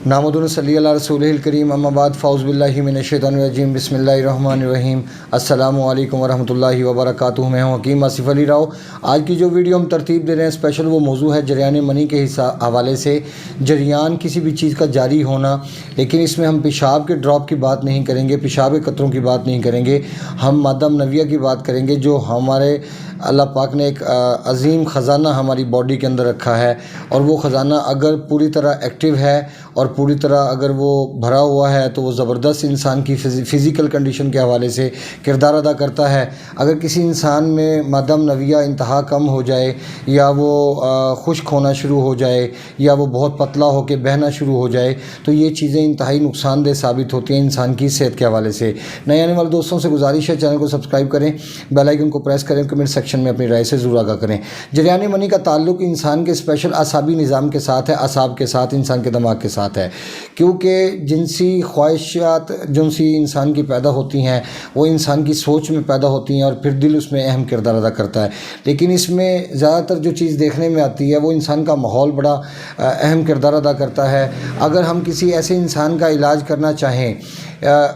नामुदुन सल्ली अला रसूलिल करीम अम्मा बाद फ़ाउज़ बिल्लाहि मिनश्शैतानिर्रजीम बिस्मिल्लाहिर्रहमानिर्रहीम अस्सलामु अलैकुम वरहमतुल्लाहि वबरकातुहू। मैं हूँ हकीम आसिफ़ अली राव। आज की जो वीडियो हम तरतीब दे रहे हैं स्पेशल वो मौजू है जरियान मनी के हवाले से। जरियान किसी भी चीज़ का जारी होना, लेकिन इसमें हम पेशाब के ड्रॉप की बात नहीं करेंगे, पेशाब के कतरों की बात नहीं करेंगे। हम मादा नविया की बात करेंगे जो हमारे अल्लाह पाक ने एक अज़ीम ख़जाना हमारी बॉडी के अंदर रखा है, और वो ख़जाना अगर पूरी तरह एक्टिव है और पूरी तरह अगर वो भरा हुआ है तो वो ज़बरदस्त इंसान की फ़िज़िकल कंडीशन के हवाले से किरदार अदा करता है। अगर किसी इंसान में मादा नविया इंतहा कम हो जाए, या वो खुश्क होना शुरू हो जाए, या वो बहुत पतला होकर बहना शुरू हो जाए, तो ये चीज़ें इंतहाई नुकसानदेह साबित होती हैं इंसान की सेहत के हवाले से। नए आने वाले दोस्तों से गुजारिश है चैनल को सब्सक्राइब करें, बेल आइकन को प्रेस करें, कमेंट सेक्शन में अपनी राय से ज़रूर आगाह करें। जरियान मनी का ताल्लुक़ इंसान के स्पेशल असाबी निज़ाम के साथ है, असाब के साथ, इंसान के दिमाग के साथ है। क्योंकि जिनसी ख्वाहिशात जिनसी इंसान की पैदा होती हैं वो इंसान की सोच में पैदा होती हैं, और फिर दिल उसमें अहम किरदार अदा करता है। लेकिन इसमें ज़्यादातर जो चीज़ देखने में आती है वो इंसान का माहौल बड़ा अहम किरदार अदा करता है। अगर हम किसी ऐसे इंसान का इलाज करना चाहें,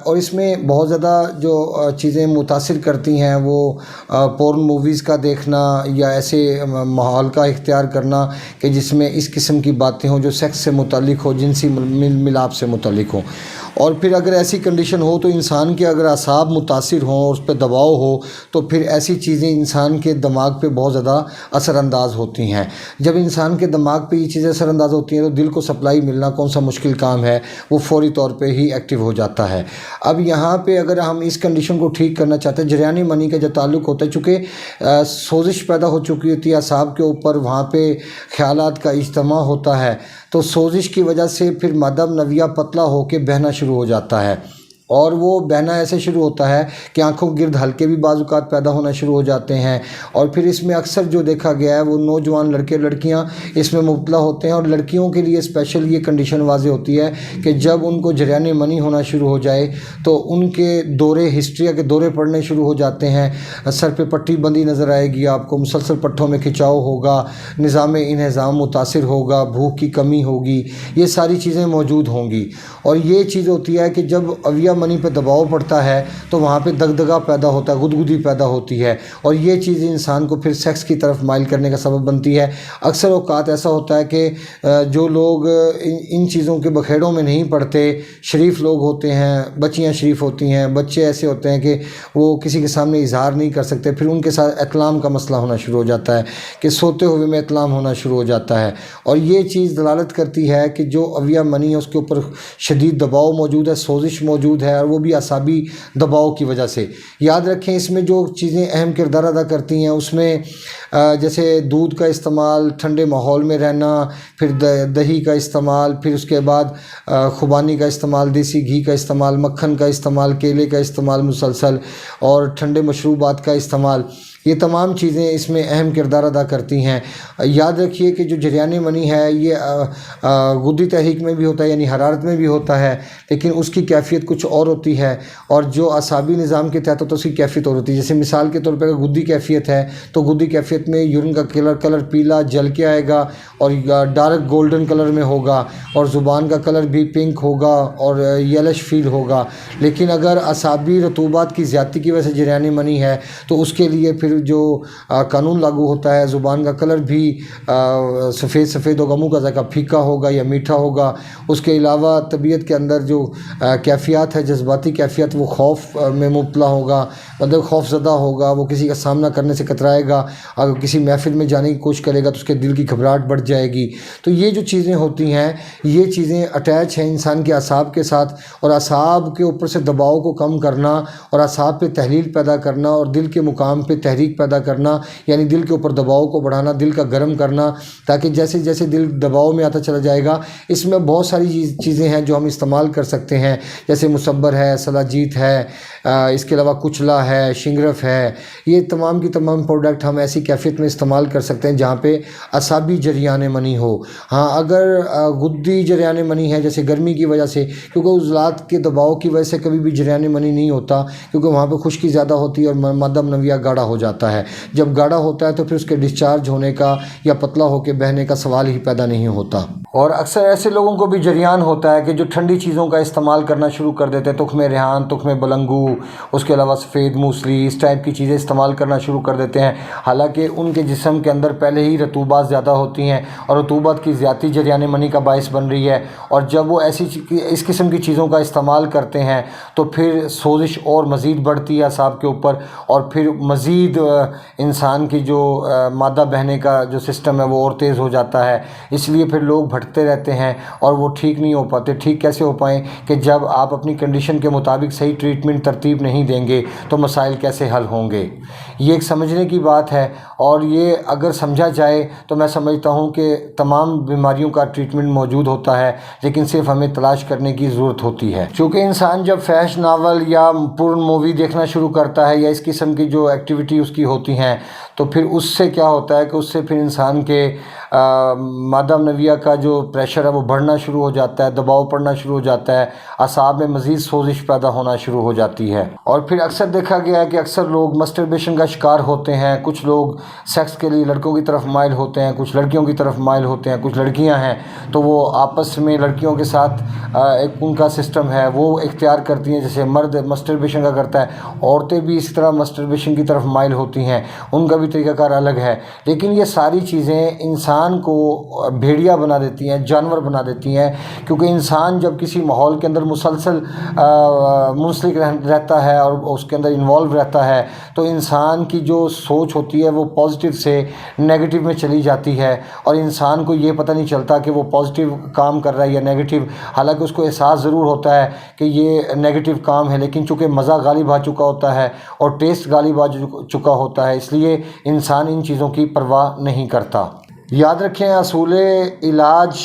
और इसमें बहुत ज़्यादा जो चीज़ें मुतासिर करती हैं वो पोर्न मूवीज़ का देखना, या ऐसे माहौल का इख्तियार करना कि जिसमें इस किस्म की बातें हों जो सेक्स से मुतालिक हो, जिनसी मिलाप से मुतालिक हो। और फिर अगर ऐसी कंडीशन हो तो इंसान के अगर असाब मुतासिर हों और उस पर दबाव हो, तो फिर ऐसी चीज़ें इंसान के दिमाग पे बहुत ज़्यादा असरानंदाज होती हैं। जब इंसान के दिमाग पे ये चीज़ें असरानंदाज होती हैं तो दिल को सप्लाई मिलना कौन सा मुश्किल काम है, वो फौरी तौर पे ही एक्टिव हो जाता है। अब यहाँ पे अगर हम इस कंडीशन को ठीक करना चाहते हैं, जरियान मनी का जो ताल्लुक़ होता है, चूँकि सोजिश पैदा हो चुकी होती है असाब के ऊपर, वहाँ पे ख्यालात का इज्तिमा होता है, तो सोजिश की वजह से फिर मादा नविया पतला होकर बहना शुरू हो जाता है। और वो बहना ऐसे शुरू होता है कि आंखों के गिर्द हल्के भी बाज़ औक़ात पैदा होना शुरू हो जाते हैं। और फिर इसमें अक्सर जो देखा गया है वो नौजवान लड़के लड़कियां इसमें मुब्तला होते हैं। और लड़कियों के लिए स्पेशल ये कंडीशन वाज़ेह होती है कि जब उनको जरियान मनी होना शुरू हो जाए तो उनके दौरे हिस्ट्रिया के दौरे पड़ने शुरू हो जाते हैं। सर पे पट्टी बंदी नज़र आएगी आपको, मुसलसल पट्टों में खिंचाव होगा, निज़ाम इंहज़ाम मुतासिर होगा, भूख की कमी होगी, ये सारी चीज़ें मौजूद होंगी। और ये चीज़ होती है कि जब अविया मनी पे दबाव पड़ता है तो वहाँ पे दगदगा पैदा होता है, गुदगुदी पैदा होती है, और ये चीज़ इंसान को फिर सेक्स की तरफ माइल करने का सबब बनती है। अक्सर औक़ात ऐसा होता है कि जो लोग इन चीज़ों के बखेड़ों में नहीं पड़ते, शरीफ लोग होते हैं, बच्चियाँ शरीफ होती हैं, बच्चे ऐसे होते हैं कि वो किसी के सामने इजहार नहीं कर सकते, फिर उनके साथ इतलाम का मसला होना शुरू हो जाता है कि सोते हुए में इतलाम होना शुरू हो जाता है। और ये चीज़ दलालत करती है कि जो अविया मनी है उसके ऊपर शदीद दबाव मौजूद है, सोजिश मौजूद है, और वो भी असाबी दबाव की वजह से। याद रखें इसमें जो चीज़ें अहम किरदार अदा करती हैं उसमें जैसे दूध का इस्तेमाल, ठंडे माहौल में रहना, फिर दही का इस्तेमाल, फिर उसके बाद खुबानी का इस्तेमाल, देसी घी का इस्तेमाल, मक्खन का इस्तेमाल, केले का इस्तेमाल मुसलसल, और ठंडे मशरूबात का इस्तेमाल, ये तमाम चीज़ें इसमें अहम किरदार अदा करती हैं। याद रखिए कि जो जरियान मनी है ये गुद्दी तहरीक में भी होता है, यानी हरारत में भी होता है, लेकिन उसकी कैफियत कुछ और होती है, और जो असाबी निज़ाम के तहत होता है उसकी कैफियत और होती है। जैसे मिसाल के तौर पर अगर गुद्दी कैफियत है तो गुद्दी कैफियत में यूरिन का कलर पीला जल के आएगा और डार्क गोल्डन कलर में होगा, और ज़ुबान का कलर भी पिंक होगा और येलिश फील होगा। लेकिन अगर असाबी रतूबात की ज़्यादती की वजह से जरियान मनी है तो उसके लिए फिर जो कानून लागू होता है, ज़ुबान का कलर भी सफ़ेद होगा, मुँह का ज़ायका फीका होगा या मीठा होगा। उसके अलावा तबीयत के अंदर जो कैफियत है, जज्बाती कैफियत, वो खौफ में मुब्तला होगा, मतलब खौफज़दा होगा, वो किसी का सामना करने से कतराएगा, अगर किसी महफिल में जाने की कोशिश करेगा तो उसके दिल की घबराहट बढ़ जाएगी। तो ये जो चीज़ें होती हैं ये चीज़ें अटैच हैं इंसान के असाब के साथ, और असाब के ऊपर से दबाव को कम करना, और असाब पे तहलील पैदा करना, और दिल के मुकाम पे तहरीक पैदा करना, यानी दिल के ऊपर दबाव को बढ़ाना, दिल का गर्म करना, ताकि जैसे जैसे दिल दबाव में आता चला जाएगा। इसमें बहुत सारी चीज़ें हैं जो हम इस्तेमाल कर सकते हैं, जैसे मुसब्बर है, सलाजीत है, इसके अलावा कुचला है, शिंगरफ है, ये तमाम की तमाम प्रोडक्ट हम ऐसी कैफियत में इस्तेमाल कर सकते हैं जहाँ पे असाबी जरियान मनी हो। हाँ, अगर गुद्दी जरियान मनी है जैसे गर्मी की वजह से, क्योंकि उज़लात के दबाव की वजह से कभी भी जरियान मनी नहीं होता, क्योंकि वहाँ पे खुश्की ज़्यादा होती है और मादा नविया गाढ़ा हो जाता है। जब गाढ़ा होता है तो फिर उसके डिस्चार्ज होने का या पतला होकर बहने का सवाल ही पैदा नहीं होता। اور اکثر ایسے لوگوں کو بھی جریان ہوتا ہے کہ جو ٹھنڈی چیزوں کا استعمال کرنا شروع کر دیتے ہیں، تخم ریحان، تخم بلنگو، اس کے علاوہ سفید موسلی، اس ٹائپ کی چیزیں استعمال کرنا شروع کر دیتے ہیں، حالانکہ ان کے جسم کے اندر پہلے ہی رطوبات زیادہ ہوتی ہیں اور رطوبات کی زیادتی جریان منی کا باعث بن رہی ہے، اور جب وہ اس قسم کی چیزوں کا استعمال کرتے ہیں تو پھر سوزش اور مزید بڑھتی ہے اعصاب کے اوپر، اور پھر مزید انسان کی جو مادہ بہنے کا جو سسٹم ہے وہ اور تیز ہو جاتا ہے۔ اس لیے پھر لوگ بھٹکتے رہتے ہیں اور وہ ٹھیک نہیں ہو پاتے۔ ٹھیک کیسے ہو پائیں کہ جب آپ اپنی کنڈیشن کے مطابق صحیح ٹریٹمنٹ ترتیب نہیں دیں گے تو مسائل کیسے حل ہوں گے؟ یہ ایک سمجھنے کی بات ہے، اور یہ اگر سمجھا جائے تو میں سمجھتا ہوں کہ تمام بیماریوں کا ٹریٹمنٹ موجود ہوتا ہے، لیکن صرف ہمیں تلاش کرنے کی ضرورت ہوتی ہے۔ چونکہ انسان جب فحش ناول یا پورن مووی دیکھنا شروع کرتا ہے یا اس قسم کی جو ایکٹیویٹی اس کی ہوتی ہیں، تو پھر اس سے کیا ہوتا ہے کہ اس سے پھر انسان کے مادہ نویہ کا جو پریشر ہے وہ بڑھنا شروع ہو جاتا ہے، دباؤ پڑنا شروع ہو جاتا ہے، اعصاب میں مزید سوزش پیدا ہونا شروع ہو جاتی ہے۔ اور پھر اکثر دیکھا گیا ہے کہ اکثر لوگ مسٹربیشن کا شکار ہوتے ہیں۔ کچھ لوگ سیکس کے لیے لڑکوں کی طرف مائل ہوتے ہیں، کچھ لڑکیوں کی طرف مائل ہوتے ہیں، کچھ لڑکیاں ہیں تو وہ آپس میں لڑکیوں کے ساتھ ایک ان کا سسٹم ہے وہ اختیار کرتی ہیں، جیسے مرد مسٹربیشن کا کرتا ہے، عورتیں بھی اسی طرح مسٹربیشن کی طرف مائل ہوتی ہیں، ان کا بھی طریقہ کار الگ ہے۔ لیکن یہ ساری چیزیں انسان کو بھیڑیا بنا دیتی ہیں، جانور بنا دیتی ہیں، کیونکہ انسان جب کسی ماحول کے اندر مسلسل منسلک رہتا ہے اور اس کے اندر انوالو رہتا ہے تو انسان کی جو سوچ ہوتی ہے وہ پازیٹیو سے نیگیٹو میں چلی جاتی ہے، اور انسان کو یہ پتہ نہیں چلتا کہ وہ پازیٹیو کام کر رہا ہے یا نیگیٹو، حالانکہ اس کو احساس ضرور ہوتا ہے کہ یہ نیگیٹو کام ہے، لیکن چونکہ مزہ غالب آ چکا ہوتا ہے اور ٹیسٹ غالب آ چکا ہوتا ہے، اس لیے انسان ان چیزوں کی پرواہ نہیں کرتا۔ یاد رکھیں، اصول علاج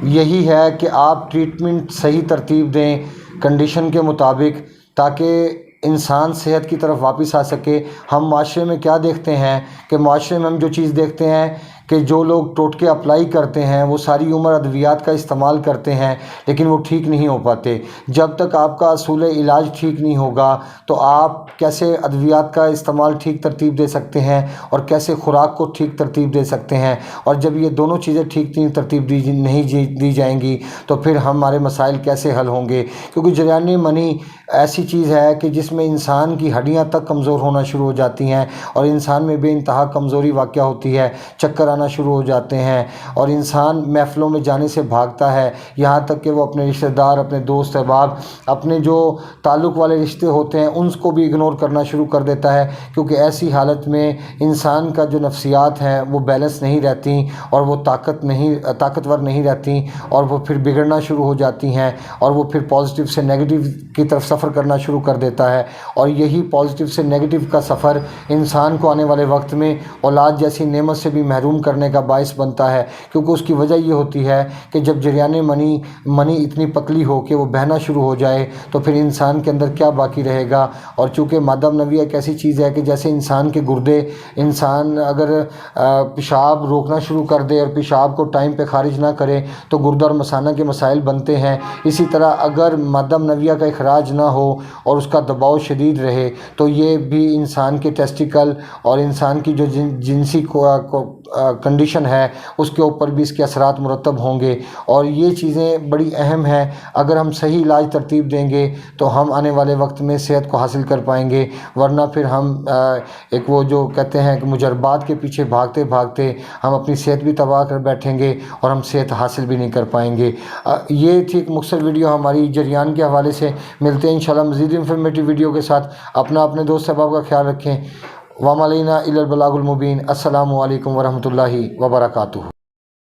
یہی ہے کہ آپ ٹریٹمنٹ صحیح ترتیب دیں کنڈیشن کے مطابق، تاکہ انسان صحت کی طرف واپس آ سکے۔ ہم معاشرے میں کیا دیکھتے ہیں کہ معاشرے میں ہم جو چیز دیکھتے ہیں کہ جو لوگ ٹوٹکے اپلائی کرتے ہیں وہ ساری عمر ادویات کا استعمال کرتے ہیں، لیکن وہ ٹھیک نہیں ہو پاتے۔ جب تک آپ کا اصول علاج ٹھیک نہیں ہوگا تو آپ کیسے ادویات کا استعمال ٹھیک ترتیب دے سکتے ہیں اور کیسے خوراک کو ٹھیک ترتیب دے سکتے ہیں، اور جب یہ دونوں چیزیں ٹھیک ترتیب نہیں دی جائیں گی تو پھر ہمارے مسائل کیسے حل ہوں گے؟ کیونکہ جریان منی ایسی چیز ہے کہ جس میں انسان کی ہڈیاں تک کمزور ہونا شروع ہو جاتی ہیں، اور انسان میں بے انتہا کمزوری واقع ہوتی ہے، چکر آنا شروع ہو جاتے ہیں، اور انسان محفلوں میں جانے سے بھاگتا ہے، یہاں تک کہ وہ اپنے رشتہ دار، اپنے دوست احباب، اپنے جو تعلق والے رشتے ہوتے ہیں ان کو بھی اگنور کرنا شروع کر دیتا ہے، کیونکہ ایسی حالت میں انسان کا جو نفسیات ہیں وہ بیلنس نہیں رہتی اور وہ طاقتور نہیں رہتی، اور وہ پھر بگڑنا شروع ہو جاتی ہیں، اور وہ پھر پازیٹیو سے نیگیٹو کی طرف سفر کرنا شروع کر دیتا ہے۔ اور یہی پازیٹیو سے نیگیٹو کا سفر انسان کو آنے والے وقت میں اولاد جیسی نعمت سے بھی محروم کرنے کا باعث بنتا ہے، کیونکہ اس کی وجہ یہ ہوتی ہے کہ جب جریان منی اتنی پتلی ہو کہ وہ بہنا شروع ہو جائے تو پھر انسان کے اندر کیا باقی رہے گا؟ اور چونکہ مادہ نویہ ایک ایسی چیز ہے کہ جیسے انسان کے گردے، انسان اگر پیشاب روکنا شروع کر دے اور پیشاب کو ٹائم پہ خارج نہ کرے تو گردہ اور مثانہ کے مسائل بنتے ہیں، اسی طرح اگر مادہ نویہ کا اخراج نہ ہو اور اس کا دباؤ شدید رہے تو یہ بھی انسان کے ٹیسٹیکل اور انسان کی جو جنسی کنڈیشن ہے اس کے اوپر بھی اس کے اثرات مرتب ہوں گے، اور یہ چیزیں بڑی اہم ہیں۔ اگر ہم صحیح علاج ترتیب دیں گے تو ہم آنے والے وقت میں صحت کو حاصل کر پائیں گے، ورنہ پھر ہم ایک وہ جو کہتے ہیں کہ مجربات کے پیچھے بھاگتے بھاگتے ہم اپنی صحت بھی تباہ کر بیٹھیں گے اور ہم صحت حاصل بھی نہیں کر پائیں گے۔ یہ تھی ایک مختصر ویڈیو ہماری جریان کے حوالے سے۔ ملتے ہیں انشاءاللہ مزید انفارمیٹیو ویڈیو کے ساتھ۔ اپنے دوست احباب کا خیال رکھیں۔ وما علینا الا البلاغ المبین۔ السلام علیکم ورحمۃ اللہ وبرکاتہ۔